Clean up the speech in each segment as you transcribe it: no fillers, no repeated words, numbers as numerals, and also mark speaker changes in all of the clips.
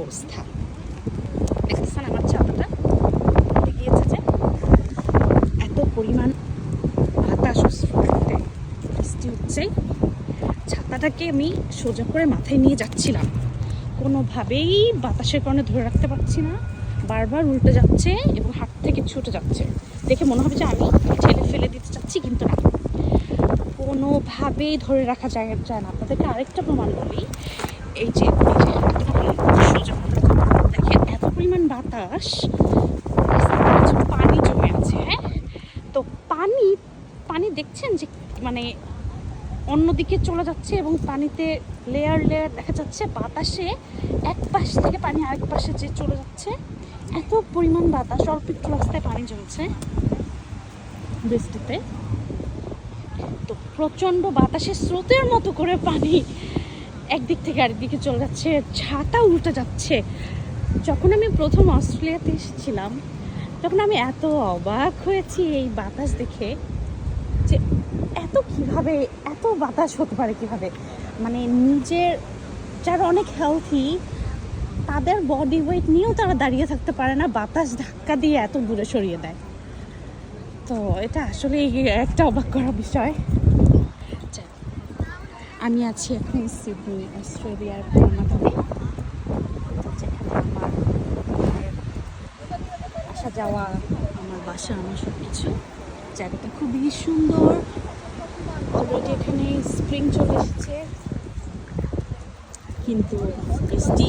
Speaker 1: অবস্থা দেখতেছেন আমার ছাতাটা গিয়েছে যে এত পরিমাণ বাতাস বৃষ্টি হচ্ছে। ছাতাটাকে আমি সোজা করে মাথায় নিয়ে যাচ্ছিলাম, কোনোভাবেই বাতাসের কারণে ধরে রাখতে পারছি না, বারবার উল্টে যাচ্ছে এবং হাত থেকে ছুটে যাচ্ছে। দেখে মনে হবে যে আমি ঠেলে ফেলে দিতে চাচ্ছি, কিন্তু না, কোনোভাবেই ধরে রাখা যায় না। আপনাদেরকে আরেকটা প্রমাণ বলি, এই যে সোজা দেখেন এত পরিমাণ বাতাস, পানি জমে আছে। হ্যাঁ, তো পানি দেখছেন যে মানে অন্যদিকে চলে যাচ্ছে এবং পানিতে লেয়ার দেখা যাচ্ছে, বাতাসে এক পাশ থেকে পানি আরেক পাশে যে চলে যাচ্ছে। এত পরিমাণ বাতাস, অল্প একটু রাস্তায় পানি জমছে বৃষ্টিতে। তো প্রচণ্ড বাতাসের স্রোতের মতো করে পানি একদিক থেকে আরেকদিকে চলে যাচ্ছে, ছাতা উল্টে যাচ্ছে। যখন আমি প্রথম অস্ট্রেলিয়াতে এসেছিলাম তখন আমি এত অবাক হয়েছি এই বাতাস দেখে, যে কিভাবে এত বাতাস হতে পারে, কিভাবে মানে নিজের যারা অনেক হেলথি তাদের বডি ওয়েট নিয়েও তারা দাঁড়িয়ে থাকতে পারে না, বাতাস ধাক্কা দিয়ে এত দূরে সরিয়ে দেয়। তো এটা আসলে একটা অবাক করা বিষয়। আমি আছি এখন সিডনি, অস্ট্রেলিয়ার পার্মাটাতে, যেখানে আমার আসা যাওয়া, আমার বাসা, আমার সব কিছু। জায়গাটা খুবই সুন্দর। অলরেডি এখানে স্প্রিং চলে এসেছে, কিন্তু বৃষ্টি,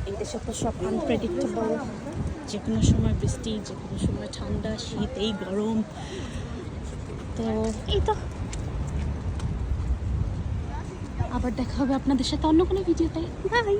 Speaker 1: এই দেশে তো সব আনপ্রেডিক্টেবল, যে কোনো সময় বৃষ্টি, যে কোনো সময় ঠান্ডা, শীত, এই গরম। তো এই তো, আবার দেখা হবে আপনাদের সাথে অন্য কোনো ভিডিওতে। বাই।